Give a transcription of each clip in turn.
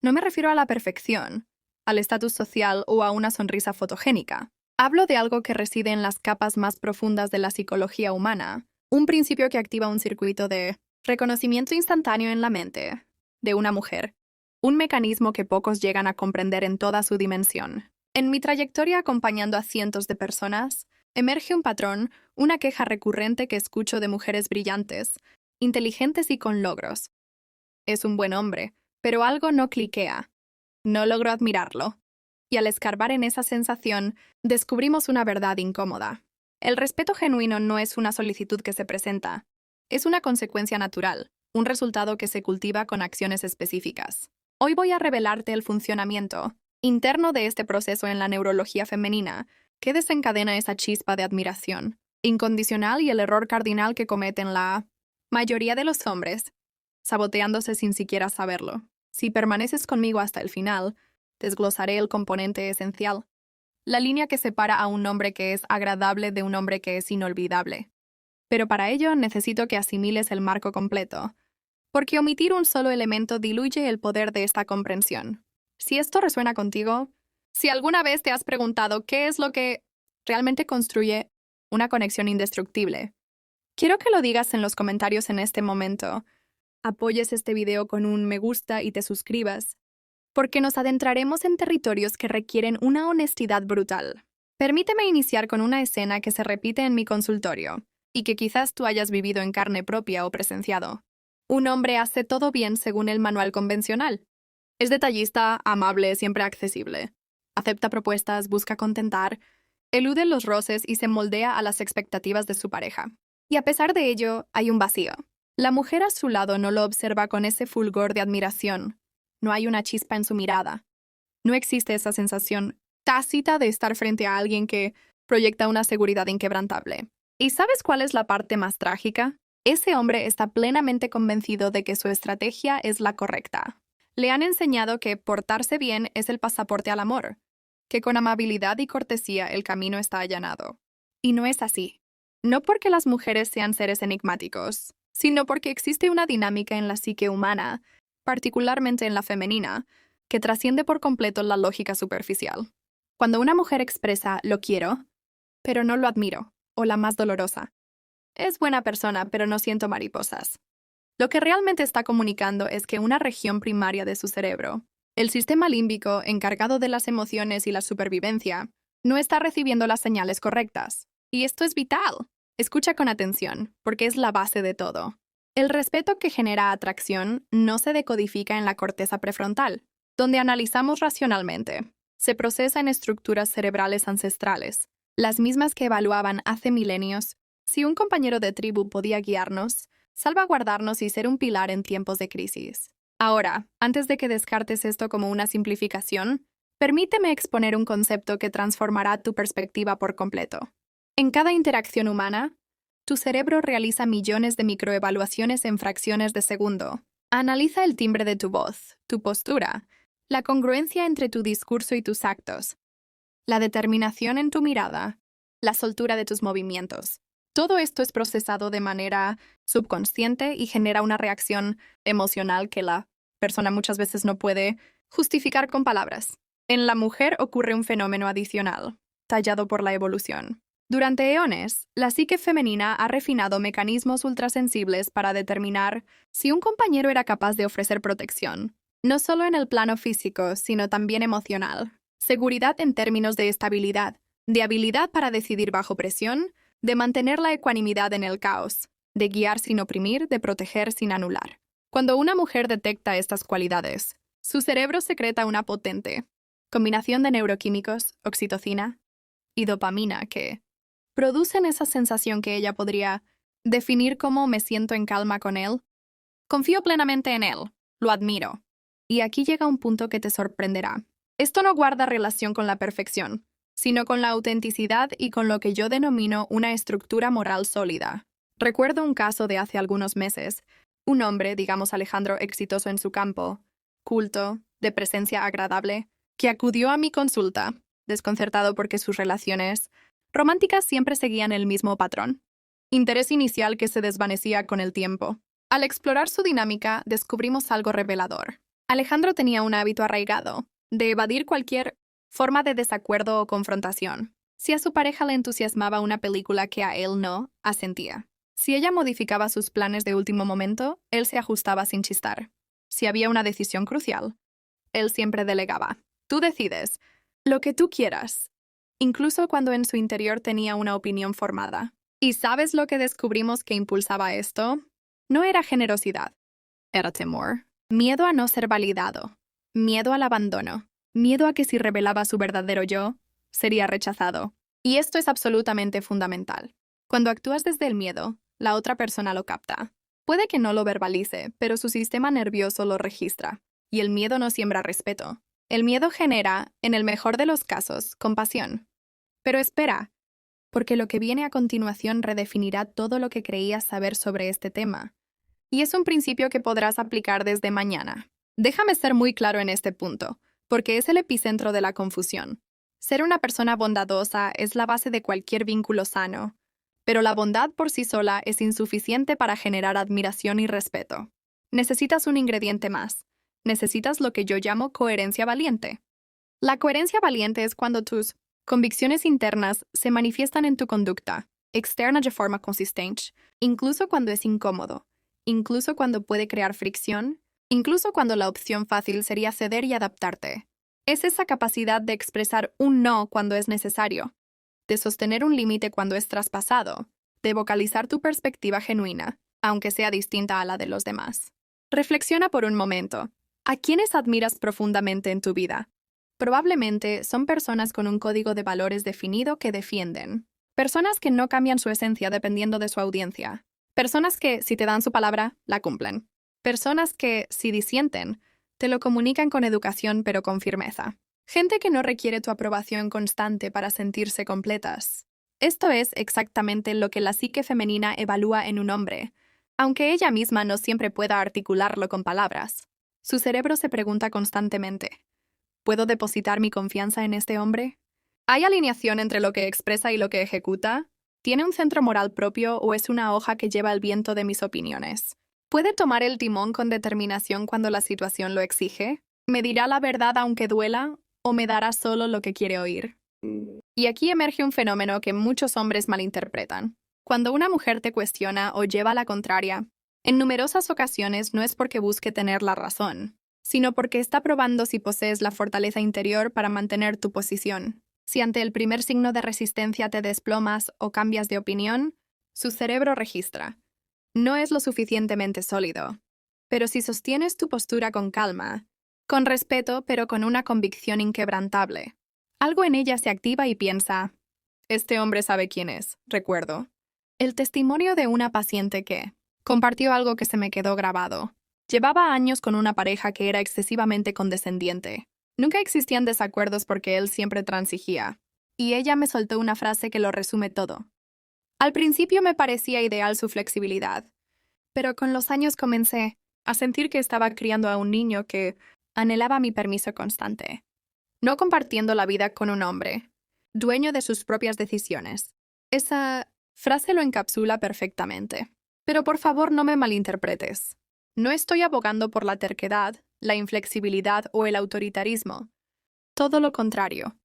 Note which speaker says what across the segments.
Speaker 1: No me refiero a la perfección, al estatus social o a una sonrisa fotogénica. Hablo de algo que reside en las capas más profundas de la psicología humana, un principio que activa un circuito de reconocimiento instantáneo en la mente de una mujer, un mecanismo que pocos llegan a comprender en toda su dimensión. En mi trayectoria acompañando a cientos de personas, emerge un patrón, una queja recurrente que escucho de mujeres brillantes, inteligentes y con logros. Es un buen hombre, pero algo no cliquea. No logro admirarlo. Y al escarbar en esa sensación, descubrimos una verdad incómoda. El respeto genuino no es una solicitud que se presenta. Es una consecuencia natural, un resultado que se cultiva con acciones específicas. Hoy voy a revelarte el funcionamiento interno de este proceso en la neurología femenina, que desencadena esa chispa de admiración incondicional y el error cardinal que cometen la mayoría de los hombres, saboteándose sin siquiera saberlo. Si permaneces conmigo hasta el final, desglosaré el componente esencial, la línea que separa a un hombre que es agradable de un hombre que es inolvidable. Pero para ello necesito que asimiles el marco completo, porque omitir un solo elemento diluye el poder de esta comprensión. Si esto resuena contigo, si alguna vez te has preguntado qué es lo que realmente construye una conexión indestructible, quiero que lo digas en los comentarios en este momento. Apoyes este video con un me gusta y te suscribas, porque nos adentraremos en territorios que requieren una honestidad brutal. Permíteme iniciar con una escena que se repite en mi consultorio y que quizás tú hayas vivido en carne propia o presenciado. Un hombre hace todo bien según el manual convencional. Es detallista, amable, siempre accesible. Acepta propuestas, busca contentar, elude los roces y se moldea a las expectativas de su pareja. Y a pesar de ello, hay un vacío. La mujer a su lado no lo observa con ese fulgor de admiración. No hay una chispa en su mirada. No existe esa sensación tácita de estar frente a alguien que proyecta una seguridad inquebrantable. ¿Y sabes cuál es la parte más trágica? Ese hombre está plenamente convencido de que su estrategia es la correcta. Le han enseñado que portarse bien es el pasaporte al amor, que con amabilidad y cortesía el camino está allanado. Y no es así. No porque las mujeres sean seres enigmáticos, sino porque existe una dinámica en la psique humana, particularmente en la femenina, que trasciende por completo la lógica superficial. Cuando una mujer expresa «lo quiero», pero no lo admiro, o la más dolorosa, «es buena persona, pero no siento mariposas», lo que realmente está comunicando es que una región primaria de su cerebro, el sistema límbico encargado de las emociones y la supervivencia, no está recibiendo las señales correctas. Y esto es vital. Escucha con atención, porque es la base de todo. El respeto que genera atracción no se decodifica en la corteza prefrontal, donde analizamos racionalmente. Se procesa en estructuras cerebrales ancestrales, las mismas que evaluaban hace milenios si un compañero de tribu podía guiarnos, salvaguardarnos y ser un pilar en tiempos de crisis. Ahora, antes de que descartes esto como una simplificación, permíteme exponer un concepto que transformará tu perspectiva por completo. En cada interacción humana, tu cerebro realiza millones de microevaluaciones en fracciones de segundo. Analiza el timbre de tu voz, tu postura, la congruencia entre tu discurso y tus actos, la determinación en tu mirada, la soltura de tus movimientos. Todo esto es procesado de manera subconsciente y genera una reacción emocional que la persona muchas veces no puede justificar con palabras. En la mujer ocurre un fenómeno adicional, tallado por la evolución. Durante eones, la psique femenina ha refinado mecanismos ultrasensibles para determinar si un compañero era capaz de ofrecer protección, no solo en el plano físico, sino también emocional. Seguridad en términos de estabilidad, de habilidad para decidir bajo presión, de mantener la ecuanimidad en el caos, de guiar sin oprimir, de proteger sin anular. Cuando una mujer detecta estas cualidades, su cerebro secreta una potente combinación de neuroquímicos, oxitocina y dopamina que producen esa sensación que ella podría definir como me siento en calma con él, confío plenamente en él, lo admiro. Y aquí llega un punto que te sorprenderá. Esto no guarda relación con la perfección, sino con la autenticidad y con lo que yo denomino una estructura moral sólida. Recuerdo un caso de hace algunos meses, un hombre, digamos Alejandro, exitoso en su campo, culto, de presencia agradable, que acudió a mi consulta, desconcertado porque sus relaciones románticas siempre seguían el mismo patrón. Interés inicial que se desvanecía con el tiempo. Al explorar su dinámica, descubrimos algo revelador. Alejandro tenía un hábito arraigado de evadir cualquier forma de desacuerdo o confrontación. Si a su pareja le entusiasmaba una película que a él no, asentía. Si ella modificaba sus planes de último momento, él se ajustaba sin chistar. Si había una decisión crucial, él siempre delegaba. Tú decides lo que tú quieras, incluso cuando en su interior tenía una opinión formada. ¿Y sabes lo que descubrimos que impulsaba esto? No era generosidad, era temor. Miedo a no ser validado, miedo al abandono, miedo a que si revelaba su verdadero yo, sería rechazado. Y esto es absolutamente fundamental. Cuando actúas desde el miedo, la otra persona lo capta. Puede que no lo verbalice, pero su sistema nervioso lo registra. Y el miedo no siembra respeto. El miedo genera, en el mejor de los casos, compasión. Pero espera, porque lo que viene a continuación redefinirá todo lo que creías saber sobre este tema. Y es un principio que podrás aplicar desde mañana. Déjame ser muy claro en este punto, porque es el epicentro de la confusión. Ser una persona bondadosa es la base de cualquier vínculo sano, pero la bondad por sí sola es insuficiente para generar admiración y respeto. Necesitas un ingrediente más. Necesitas lo que yo llamo coherencia valiente. La coherencia valiente es cuando tus convicciones internas se manifiestan en tu conducta externa de forma consistente, incluso cuando es incómodo, incluso cuando puede crear fricción, incluso cuando la opción fácil sería ceder y adaptarte. Es esa capacidad de expresar un no cuando es necesario, de sostener un límite cuando es traspasado, de vocalizar tu perspectiva genuina, aunque sea distinta a la de los demás. Reflexiona por un momento. ¿A quiénes admiras profundamente en tu vida? Probablemente son personas con un código de valores definido que defienden. Personas que no cambian su esencia dependiendo de su audiencia. Personas que, si te dan su palabra, la cumplen. Personas que, si disienten, te lo comunican con educación pero con firmeza. Gente que no requiere tu aprobación constante para sentirse completas. Esto es exactamente lo que la psique femenina evalúa en un hombre, aunque ella misma no siempre pueda articularlo con palabras. Su cerebro se pregunta constantemente: ¿puedo depositar mi confianza en este hombre? ¿Hay alineación entre lo que expresa y lo que ejecuta? ¿Tiene un centro moral propio o es una hoja que lleva el viento de mis opiniones? ¿Puede tomar el timón con determinación cuando la situación lo exige? ¿Me dirá la verdad aunque duela o me dará solo lo que quiere oír? Y aquí emerge un fenómeno que muchos hombres malinterpretan. Cuando una mujer te cuestiona o lleva la contraria, en numerosas ocasiones no es porque busque tener la razón, sino porque está probando si posees la fortaleza interior para mantener tu posición. Si ante el primer signo de resistencia te desplomas o cambias de opinión, su cerebro registra: no es lo suficientemente sólido. Pero si sostienes tu postura con calma, con respeto pero con una convicción inquebrantable, algo en ella se activa y piensa: este hombre sabe quién es, recuerdo el testimonio de una paciente que compartió algo que se me quedó grabado. Llevaba años con una pareja que era excesivamente condescendiente. Nunca existían desacuerdos porque él siempre transigía. Y ella me soltó una frase que lo resume todo. Al principio me parecía ideal su flexibilidad, pero con los años comencé a sentir que estaba criando a un niño que anhelaba mi permiso constante, no compartiendo la vida con un hombre, dueño de sus propias decisiones. Esa frase lo encapsula perfectamente. Pero por favor no me malinterpretes. No estoy abogando por la terquedad, la inflexibilidad o el autoritarismo. Todo lo contrario.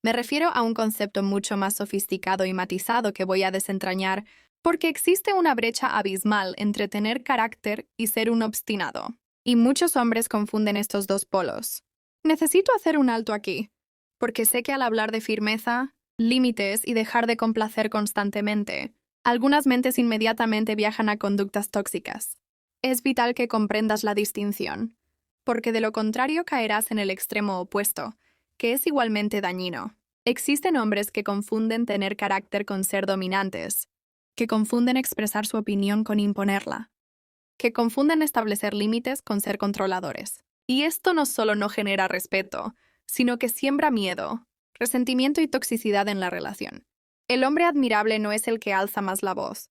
Speaker 1: Me refiero a un concepto mucho más sofisticado y matizado que voy a desentrañar, porque existe una brecha abismal entre tener carácter y ser un obstinado. Y muchos hombres confunden estos dos polos. Necesito hacer un alto aquí, porque sé que al hablar de firmeza, límites y dejar de complacer constantemente, algunas mentes inmediatamente viajan a conductas tóxicas. Es vital que comprendas la distinción, porque de lo contrario caerás en el extremo opuesto, que es igualmente dañino. Existen hombres que confunden tener carácter con ser dominantes, que confunden expresar su opinión con imponerla, que confunden establecer límites con ser controladores. Y esto no solo no genera respeto, sino que siembra miedo, resentimiento y toxicidad en la relación. El hombre admirable no es el que alza más la voz,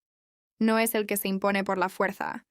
Speaker 1: no es el que se impone por la fuerza,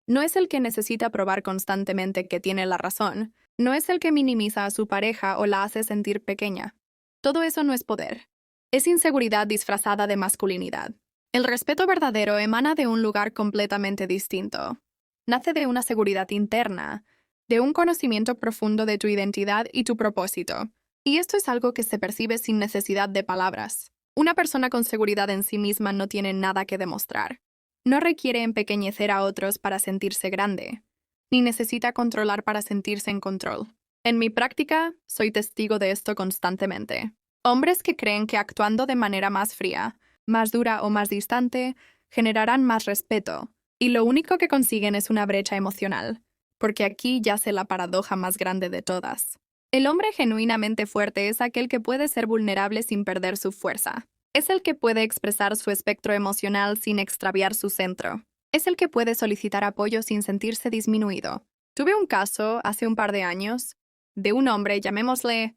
Speaker 1: no es el que necesita probar constantemente que tiene la razón, no es el que minimiza a su pareja o la hace sentir pequeña. Todo eso no es poder. Es inseguridad disfrazada de masculinidad. El respeto verdadero emana de un lugar completamente distinto. Nace de una seguridad interna, de un conocimiento profundo de tu identidad y tu propósito. Y esto es algo que se percibe sin necesidad de palabras. Una persona con seguridad en sí misma no tiene nada que demostrar. No requiere empequeñecer a otros para sentirse grande, ni necesita controlar para sentirse en control. En mi práctica, soy testigo de esto constantemente. Hombres que creen que actuando de manera más fría, más dura o más distante, generarán más respeto, y lo único que consiguen es una brecha emocional, porque aquí yace la paradoja más grande de todas. El hombre genuinamente fuerte es aquel que puede ser vulnerable sin perder su fuerza. Es el que puede expresar su espectro emocional sin extraviar su centro. Es el que puede solicitar apoyo sin sentirse disminuido. Tuve un caso, hace un par de años, de un hombre, llamémosle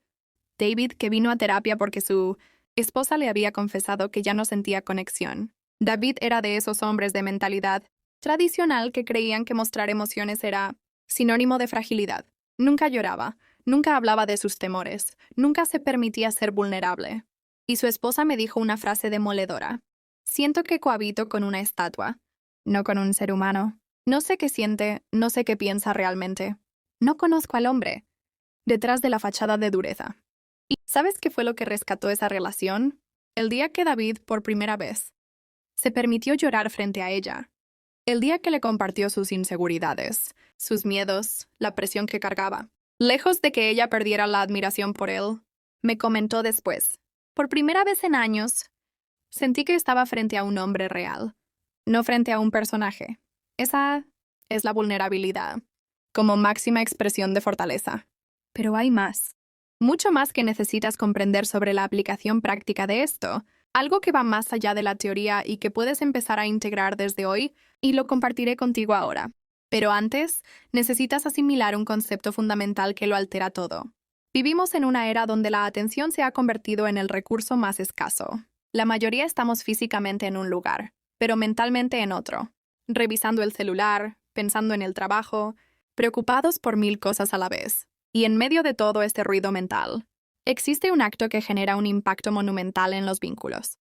Speaker 1: David, que vino a terapia porque su esposa le había confesado que ya no sentía conexión. David era de esos hombres de mentalidad tradicional que creían que mostrar emociones era sinónimo de fragilidad. Nunca lloraba, nunca hablaba de sus temores, nunca se permitía ser vulnerable. Y su esposa me dijo una frase demoledora. Siento que cohabito con una estatua, no con un ser humano. No sé qué siente, no sé qué piensa realmente. No conozco al hombre, detrás de la fachada de dureza. ¿Y sabes qué fue lo que rescató esa relación? El día que David, por primera vez, se permitió llorar frente a ella. El día que le compartió sus inseguridades, sus miedos, la presión que cargaba. Lejos de que ella perdiera la admiración por él, me comentó después. Por primera vez en años, sentí que estaba frente a un hombre real, no frente a un personaje. Esa es la vulnerabilidad, como máxima expresión de fortaleza. Pero hay más. Mucho más que necesitas comprender sobre la aplicación práctica de esto, algo que va más allá de la teoría y que puedes empezar a integrar desde hoy, y lo compartiré contigo ahora. Pero antes, necesitas asimilar un concepto fundamental que lo altera todo. Vivimos en una era donde la atención se ha convertido en el recurso más escaso. La mayoría estamos físicamente en un lugar, pero mentalmente en otro, revisando el celular, pensando en el trabajo, preocupados por 1000 cosas a la vez. Y en medio de todo este ruido mental, existe un acto que genera un impacto monumental en los vínculos.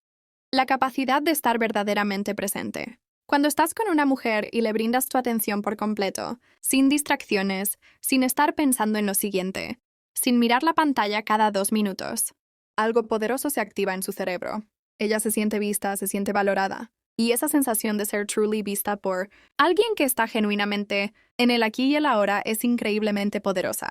Speaker 1: La capacidad de estar verdaderamente presente. Cuando estás con una mujer y le brindas tu atención por completo, sin distracciones, sin estar pensando en lo siguiente, sin mirar la pantalla cada 2 minutos, algo poderoso se activa en su cerebro. Ella se siente vista, se siente valorada. Y esa sensación de ser truly vista por alguien que está genuinamente en el aquí y el ahora es increíblemente poderosa.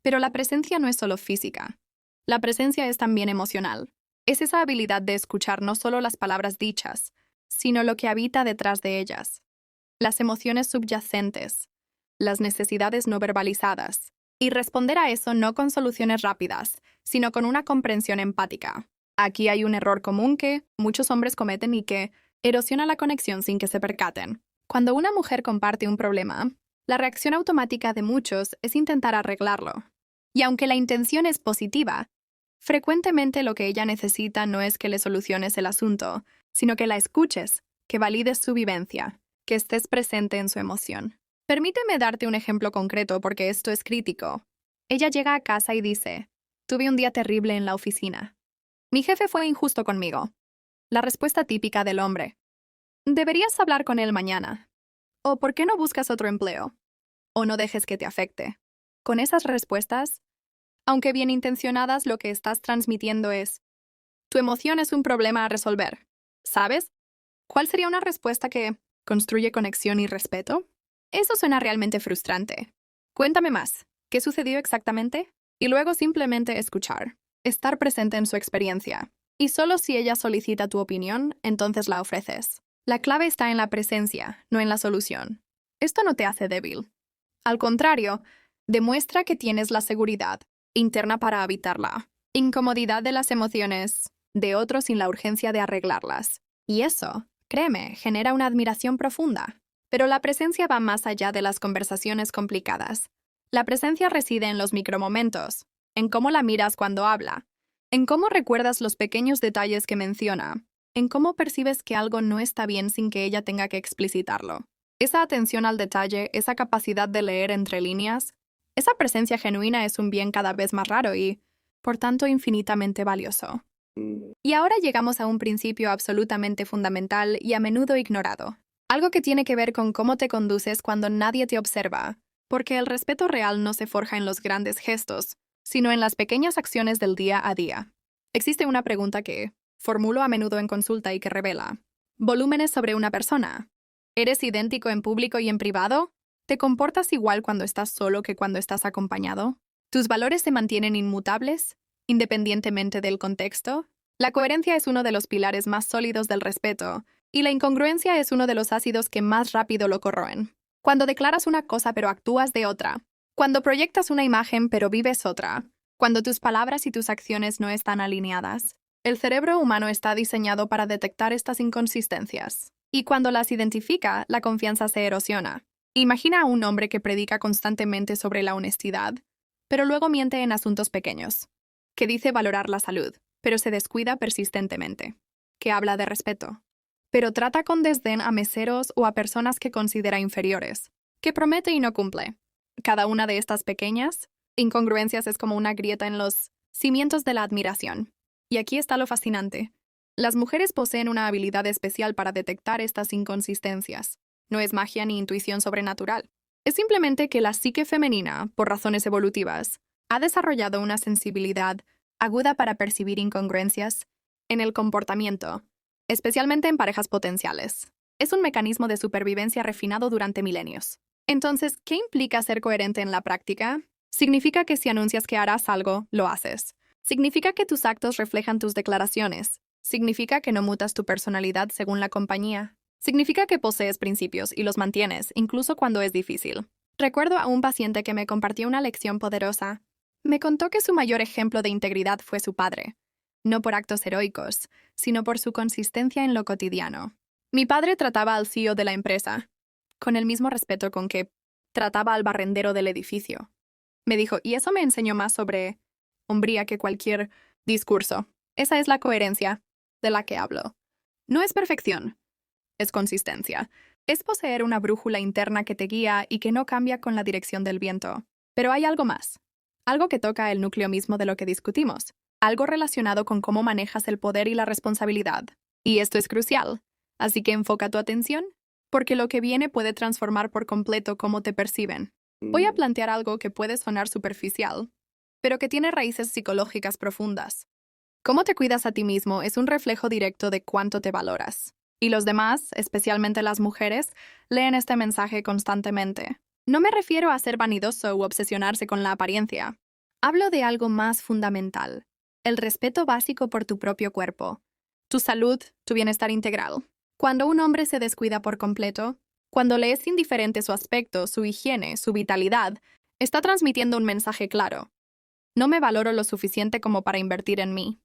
Speaker 1: Pero la presencia no es solo física. La presencia es también emocional. Es esa habilidad de escuchar no solo las palabras dichas, sino lo que habita detrás de ellas. Las emociones subyacentes, las necesidades no verbalizadas. Y responder a eso no con soluciones rápidas, sino con una comprensión empática. Aquí hay un error común que muchos hombres cometen y que erosiona la conexión sin que se percaten. Cuando una mujer comparte un problema, la reacción automática de muchos es intentar arreglarlo. Y aunque la intención es positiva, frecuentemente lo que ella necesita no es que le soluciones el asunto, sino que la escuches, que valides su vivencia, que estés presente en su emoción. Permíteme darte un ejemplo concreto porque esto es crítico. Ella llega a casa y dice, tuve un día terrible en la oficina. Mi jefe fue injusto conmigo. La respuesta típica del hombre. Deberías hablar con él mañana. O ¿por qué no buscas otro empleo? O no dejes que te afecte. Con esas respuestas, aunque bien intencionadas, lo que estás transmitiendo es, tu emoción es un problema a resolver. ¿Sabes? ¿Cuál sería una respuesta que construye conexión y respeto? Eso suena realmente frustrante. Cuéntame más. ¿Qué sucedió exactamente? Y luego simplemente escuchar. Estar presente en su experiencia. Y solo si ella solicita tu opinión, entonces la ofreces. La clave está en la presencia, no en la solución. Esto no te hace débil. Al contrario, demuestra que tienes la seguridad interna para habitarla. Incomodidad de las emociones de otros sin la urgencia de arreglarlas. Y eso, créeme, genera una admiración profunda. Pero la presencia va más allá de las conversaciones complicadas. La presencia reside en los micromomentos, en cómo la miras cuando habla, en cómo recuerdas los pequeños detalles que menciona, en cómo percibes que algo no está bien sin que ella tenga que explicitarlo. Esa atención al detalle, esa capacidad de leer entre líneas, esa presencia genuina es un bien cada vez más raro y, por tanto, infinitamente valioso. Y ahora llegamos a un principio absolutamente fundamental y a menudo ignorado. Algo que tiene que ver con cómo te conduces cuando nadie te observa, Porque el respeto real no se forja en los grandes gestos, sino en las pequeñas acciones del día a día. Existe una pregunta que formulo a menudo en consulta y que revela: volúmenes sobre una persona. ¿Eres idéntico en público y en privado? ¿Te comportas igual cuando estás solo que cuando estás acompañado? ¿Tus valores se mantienen inmutables, independientemente del contexto? La coherencia es uno de los pilares más sólidos del respeto, y la incongruencia es uno de los ácidos que más rápido lo corroen. Cuando declaras una cosa pero actúas de otra. Cuando proyectas una imagen pero vives otra. Cuando tus palabras y tus acciones no están alineadas. El cerebro humano está diseñado para detectar estas inconsistencias. Y cuando las identifica, la confianza se erosiona. Imagina a un hombre que predica constantemente sobre la honestidad, pero luego miente en asuntos pequeños. Que dice valorar la salud, pero se descuida persistentemente. Que habla de respeto, pero trata con desdén a meseros o a personas que considera inferiores. Que promete y no cumple. Cada una de estas pequeñas incongruencias es como una grieta en los cimientos de la admiración. Y aquí está lo fascinante. Las mujeres poseen una habilidad especial para detectar estas inconsistencias. No es magia ni intuición sobrenatural. Es simplemente que la psique femenina, por razones evolutivas, ha desarrollado una sensibilidad aguda para percibir incongruencias en el comportamiento, especialmente en parejas potenciales. Es un mecanismo de supervivencia refinado durante milenios. Entonces, ¿qué implica ser coherente en la práctica? Significa que si anuncias que harás algo, lo haces. Significa que tus actos reflejan tus declaraciones. Significa que no mutas tu personalidad según la compañía. Significa que posees principios y los mantienes, incluso cuando es difícil. Recuerdo a un paciente que me compartió una lección poderosa. Me contó que su mayor ejemplo de integridad fue su padre. No por actos heroicos, sino por su consistencia en lo cotidiano. Mi padre trataba al CEO de la empresa, con el mismo respeto con que trataba al barrendero del edificio. Me dijo, y eso me enseñó más sobre hombría que cualquier discurso. Esa es la coherencia de la que hablo. No es perfección, es consistencia. Es poseer una brújula interna que te guía y que no cambia con la dirección del viento. Pero hay algo más. Algo que toca el núcleo mismo de lo que discutimos. Algo relacionado con cómo manejas el poder y la responsabilidad. Y esto es crucial. Así que enfoca tu atención, porque lo que viene puede transformar por completo cómo te perciben. Voy a plantear algo que puede sonar superficial, pero que tiene raíces psicológicas profundas. Cómo te cuidas a ti mismo es un reflejo directo de cuánto te valoras. Y los demás, especialmente las mujeres, leen este mensaje constantemente. No me refiero a ser vanidoso u obsesionarse con la apariencia. Hablo de algo más fundamental. El respeto básico por tu propio cuerpo. Tu salud, tu bienestar integral. Cuando un hombre se descuida por completo, cuando le es indiferente su aspecto, su higiene, su vitalidad, está transmitiendo un mensaje claro. No me valoro lo suficiente como para invertir en mí.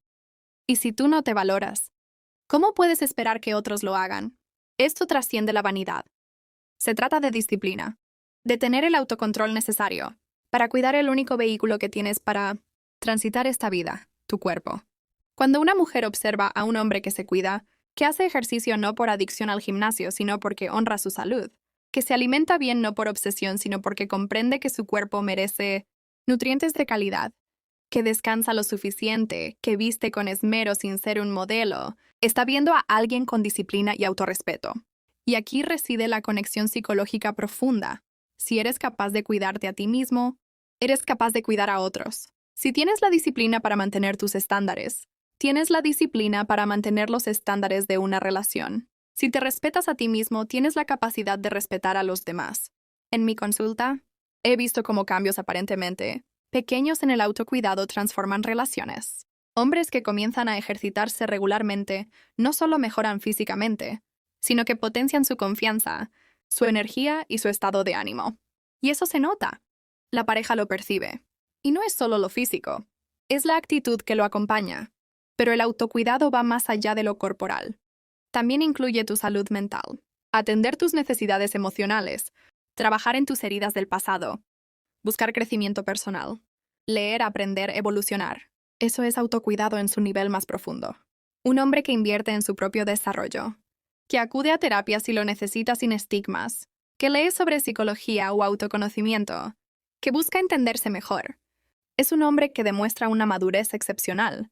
Speaker 1: Y si tú no te valoras, ¿cómo puedes esperar que otros lo hagan? Esto trasciende la vanidad. Se trata de disciplina, de tener el autocontrol necesario para cuidar el único vehículo que tienes para transitar esta vida, tu cuerpo. Cuando una mujer observa a un hombre que se cuida, que hace ejercicio no por adicción al gimnasio, sino porque honra su salud, que se alimenta bien no por obsesión, sino porque comprende que su cuerpo merece nutrientes de calidad, que descansa lo suficiente, que viste con esmero sin ser un modelo, está viendo a alguien con disciplina y autorrespeto. Y aquí reside la conexión psicológica profunda. Si eres capaz de cuidarte a ti mismo, eres capaz de cuidar a otros. Si tienes la disciplina para mantener tus estándares, tienes la disciplina para mantener los estándares de una relación. Si te respetas a ti mismo, tienes la capacidad de respetar a los demás. En mi consulta, he visto cómo cambios aparentemente pequeños en el autocuidado transforman relaciones. Hombres que comienzan a ejercitarse regularmente no solo mejoran físicamente, sino que potencian su confianza, su energía y su estado de ánimo. Y eso se nota. La pareja lo percibe. Y no es solo lo físico, es la actitud que lo acompaña. Pero el autocuidado va más allá de lo corporal. También incluye tu salud mental, atender tus necesidades emocionales, trabajar en tus heridas del pasado, buscar crecimiento personal, leer, aprender, evolucionar. Eso es autocuidado en su nivel más profundo. Un hombre que invierte en su propio desarrollo, que acude a terapia si lo necesita sin estigmas, que lee sobre psicología o autoconocimiento, que busca entenderse mejor. Es un hombre que demuestra una madurez excepcional,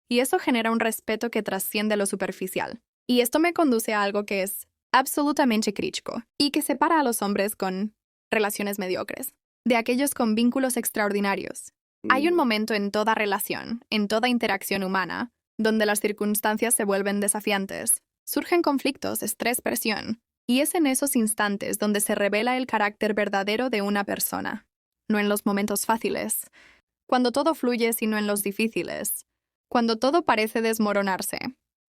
Speaker 1: y eso genera un respeto que trasciende lo superficial. Y esto me conduce a algo que es absolutamente crítico y que separa a los hombres con relaciones mediocres. de aquellos con vínculos extraordinarios. Hay un momento en toda relación, en toda interacción humana, donde las circunstancias se vuelven desafiantes. Surgen conflictos, estrés, presión. Y es en esos instantes donde se revela el carácter verdadero de una persona. No en los momentos fáciles, cuando todo fluye, sino en los difíciles, cuando todo parece desmoronarse.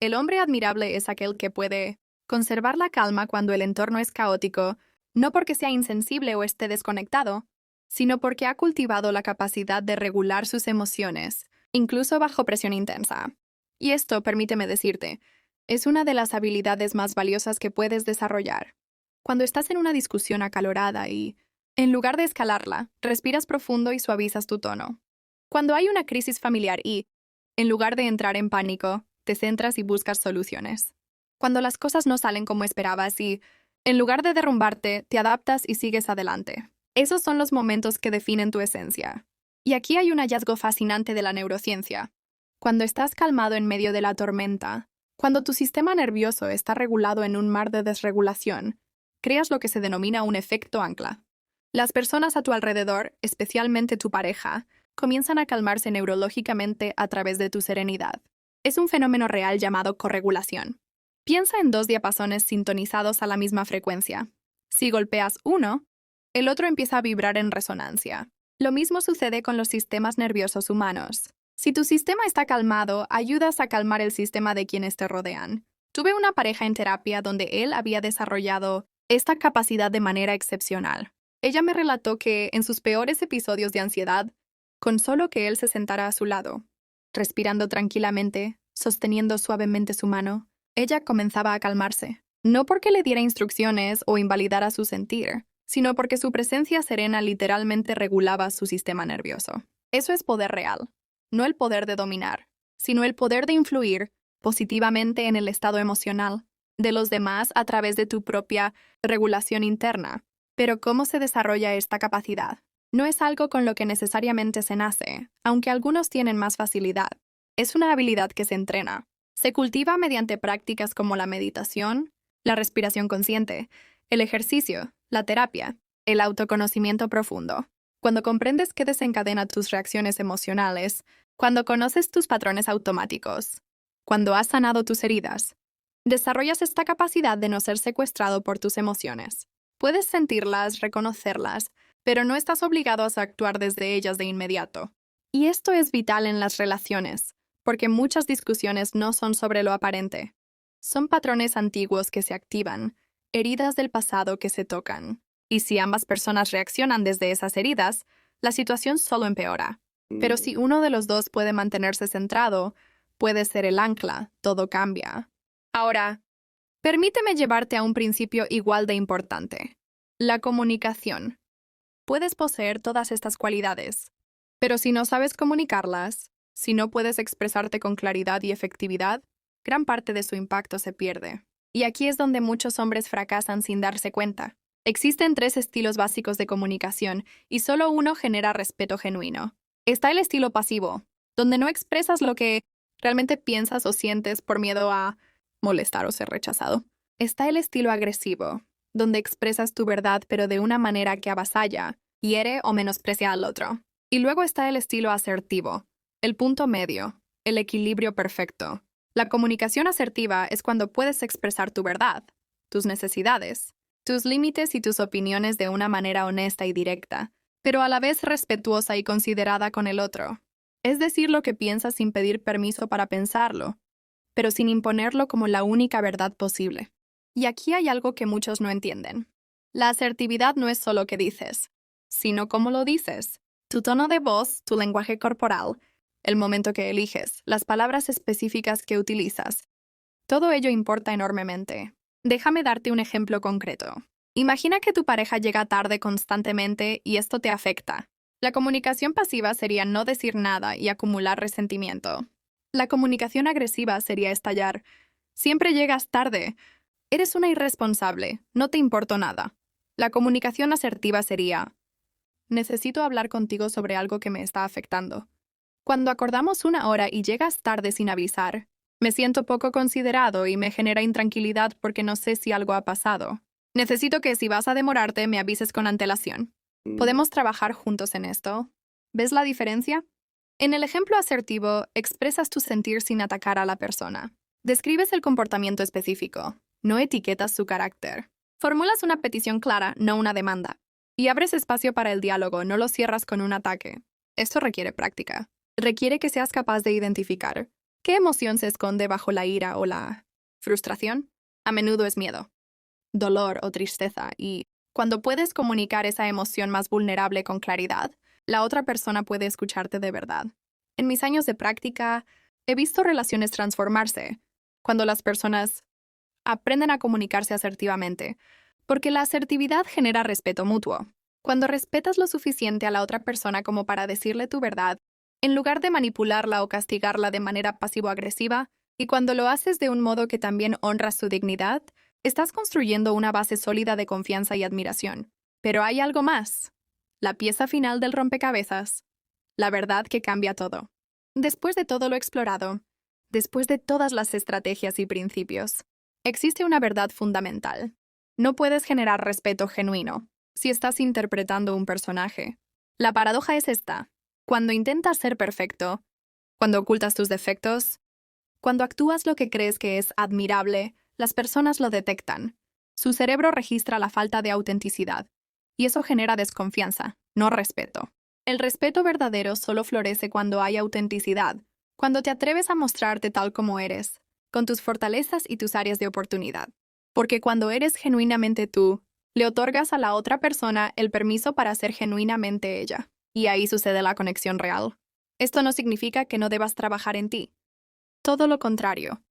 Speaker 1: El hombre admirable es aquel que puede conservar la calma cuando el entorno es caótico, no porque sea insensible o esté desconectado, sino porque ha cultivado la capacidad de regular sus emociones, incluso bajo presión intensa. Y esto, permíteme decirte, es una de las habilidades más valiosas que puedes desarrollar. Cuando estás en una discusión acalorada y, en lugar de escalarla, respiras profundo y suavizas tu tono. Cuando hay una crisis familiar y, en lugar de entrar en pánico, te centras y buscas soluciones. Cuando las cosas no salen como esperabas y, en lugar de derrumbarte, te adaptas y sigues adelante. Esos son los momentos que definen tu esencia. Y aquí hay un hallazgo fascinante de la neurociencia. Cuando estás calmado en medio de la tormenta, cuando tu sistema nervioso está regulado en un mar de desregulación, creas lo que se denomina un efecto ancla. Las personas a tu alrededor, especialmente tu pareja, comienzan a calmarse neurológicamente a través de tu serenidad. Es un fenómeno real llamado corregulación. Piensa en dos diapasones sintonizados a la misma frecuencia. Si golpeas uno, el otro empieza a vibrar en resonancia. Lo mismo sucede con los sistemas nerviosos humanos. Si tu sistema está calmado, ayudas a calmar el sistema de quienes te rodean. Tuve una pareja en terapia donde él había desarrollado esta capacidad de manera excepcional. Ella me relató que, en sus peores episodios de ansiedad, con solo que él se sentara a su lado, respirando tranquilamente, sosteniendo suavemente su mano, ella comenzaba a calmarse. No porque le diera instrucciones o invalidara su sentir, sino porque su presencia serena literalmente regulaba su sistema nervioso. Eso es poder real. No el poder de dominar, sino el poder de influir positivamente en el estado emocional de los demás a través de tu propia regulación interna. Pero ¿cómo se desarrolla esta capacidad? No es algo con lo que necesariamente se nace, aunque algunos tienen más facilidad. Es una habilidad que se entrena. Se cultiva mediante prácticas como la meditación, la respiración consciente, el ejercicio, la terapia, el autoconocimiento profundo. Cuando comprendes qué desencadena tus reacciones emocionales, cuando conoces tus patrones automáticos, cuando has sanado tus heridas, desarrollas esta capacidad de no ser secuestrado por tus emociones. Puedes sentirlas, reconocerlas, pero no estás obligado a actuar desde ellas de inmediato. Y esto es vital en las relaciones, porque muchas discusiones no son sobre lo aparente. Son patrones antiguos que se activan, heridas del pasado que se tocan. Y si ambas personas reaccionan desde esas heridas, la situación solo empeora. Pero si uno de los dos puede mantenerse centrado, puede ser el ancla, todo cambia. Ahora, permíteme llevarte a un principio igual de importante: la comunicación. Puedes poseer todas estas cualidades, pero si no sabes comunicarlas, si no puedes expresarte con claridad y efectividad, gran parte de su impacto se pierde. Y aquí es donde muchos hombres fracasan sin darse cuenta. Existen 3 estilos básicos de comunicación y solo uno genera respeto genuino. Está el estilo pasivo, donde no expresas lo que realmente piensas o sientes por miedo a molestar o ser rechazado. Está el estilo agresivo, donde expresas tu verdad pero de una manera que avasalla, hiere o menosprecia al otro. Y luego está el estilo asertivo, el punto medio, el equilibrio perfecto. La comunicación asertiva es cuando puedes expresar tu verdad, tus necesidades, tus límites y tus opiniones de una manera honesta y directa, pero a la vez respetuosa y considerada con el otro. Es decir lo que piensas sin pedir permiso para pensarlo, pero sin imponerlo como la única verdad posible. Y aquí hay algo que muchos no entienden. La asertividad no es solo que dices, sino cómo lo dices. Tu tono de voz, tu lenguaje corporal, el momento que eliges, las palabras específicas que utilizas. Todo ello importa enormemente. Déjame darte un ejemplo concreto. Imagina que tu pareja llega tarde constantemente y esto te afecta. La comunicación pasiva sería no decir nada y acumular resentimiento. La comunicación agresiva sería estallar. Siempre llegas tarde. Eres una irresponsable. No te importó nada. La comunicación asertiva sería: necesito hablar contigo sobre algo que me está afectando. Cuando acordamos una hora y llegas tarde sin avisar, me siento poco considerado y me genera intranquilidad porque no sé si algo ha pasado. Necesito que si vas a demorarte me avises con antelación. Podemos trabajar juntos en esto. ¿Ves la diferencia? En el ejemplo asertivo, expresas tu sentir sin atacar a la persona. Describes el comportamiento específico, no etiquetas su carácter. Formulas una petición clara, no una demanda. Y abres espacio para el diálogo, no lo cierras con un ataque. Esto requiere práctica. Requiere que seas capaz de identificar qué emoción se esconde bajo la ira o la frustración. A menudo es miedo, dolor o tristeza, y cuando puedes comunicar esa emoción más vulnerable con claridad, la otra persona puede escucharte de verdad. En mis años de práctica, he visto relaciones transformarse cuando las personas aprenden a comunicarse asertivamente, porque la asertividad genera respeto mutuo. Cuando respetas lo suficiente a la otra persona como para decirle tu verdad, en lugar de manipularla o castigarla de manera pasivo-agresiva, y cuando lo haces de un modo que también honra su dignidad, estás construyendo una base sólida de confianza y admiración. Pero hay algo más. La pieza final del rompecabezas. La verdad que cambia todo. Después de todo lo explorado, después de todas las estrategias y principios, existe una verdad fundamental. No puedes generar respeto genuino si estás interpretando un personaje. La paradoja es esta. Cuando intentas ser perfecto, cuando ocultas tus defectos, cuando actúas lo que crees que es admirable, las personas lo detectan. Su cerebro registra la falta de autenticidad, y eso genera desconfianza, no respeto. El respeto verdadero solo florece cuando hay autenticidad, cuando te atreves a mostrarte tal como eres, con tus fortalezas y tus áreas de oportunidad. Porque cuando eres genuinamente tú, le otorgas a la otra persona el permiso para ser genuinamente ella. Y ahí sucede la conexión real. Esto no significa que no debas trabajar en ti. Todo lo contrario.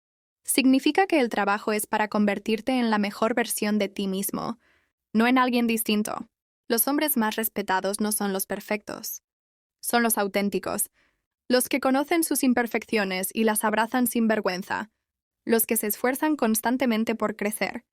Speaker 1: Significa que el trabajo es para convertirte en la mejor versión de ti mismo, no en alguien distinto. Los hombres más respetados no son los perfectos. Son los auténticos, los que conocen sus imperfecciones y las abrazan sin vergüenza, los que se esfuerzan constantemente por crecer,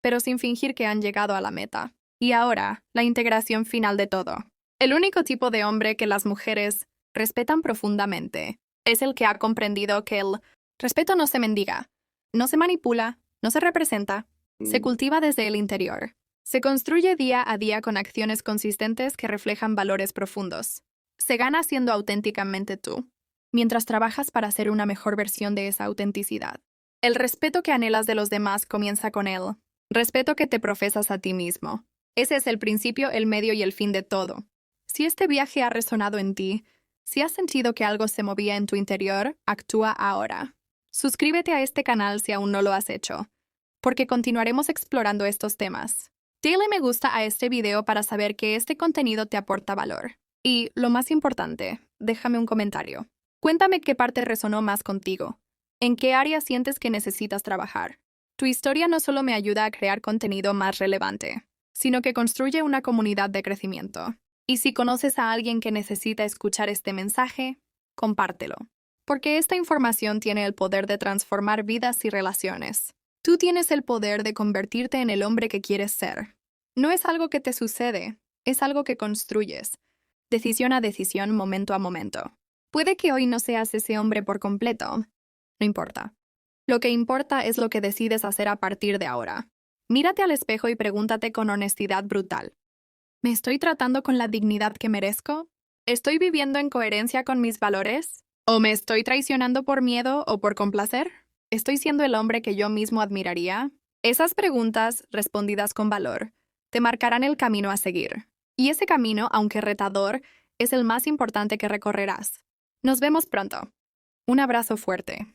Speaker 1: pero sin fingir que han llegado a la meta. Y ahora, la integración final de todo. El único tipo de hombre que las mujeres respetan profundamente es el que ha comprendido que el respeto no se mendiga, no se manipula, no se representa, se cultiva desde el interior. Se construye día a día con acciones consistentes que reflejan valores profundos. Se gana siendo auténticamente tú, mientras trabajas para ser una mejor versión de esa autenticidad. El respeto que anhelas de los demás comienza con él. Respeto que te profesas a ti mismo. Ese es el principio, el medio y el fin de todo. Si este viaje ha resonado en ti, si has sentido que algo se movía en tu interior, actúa ahora. Suscríbete a este canal si aún no lo has hecho, porque continuaremos explorando estos temas. Dale me gusta a este video para saber que este contenido te aporta valor. Y, lo más importante, déjame un comentario. Cuéntame qué parte resonó más contigo. ¿En qué área sientes que necesitas trabajar? Tu historia no solo me ayuda a crear contenido más relevante, sino que construye una comunidad de crecimiento. Y si conoces a alguien que necesita escuchar este mensaje, compártelo. Porque esta información tiene el poder de transformar vidas y relaciones. Tú tienes el poder de convertirte en el hombre que quieres ser. No es algo que te sucede, es algo que construyes, decisión a decisión, momento a momento. Puede que hoy no seas ese hombre por completo. No importa. Lo que importa es lo que decides hacer a partir de ahora. Mírate al espejo y pregúntate con honestidad brutal. ¿Me estoy tratando con la dignidad que merezco? ¿Estoy viviendo en coherencia con mis valores? ¿O me estoy traicionando por miedo o por complacer? ¿Estoy siendo el hombre que yo mismo admiraría? Esas preguntas, respondidas con valor, te marcarán el camino a seguir. Y ese camino, aunque retador, es el más importante que recorrerás. Nos vemos pronto. Un abrazo fuerte.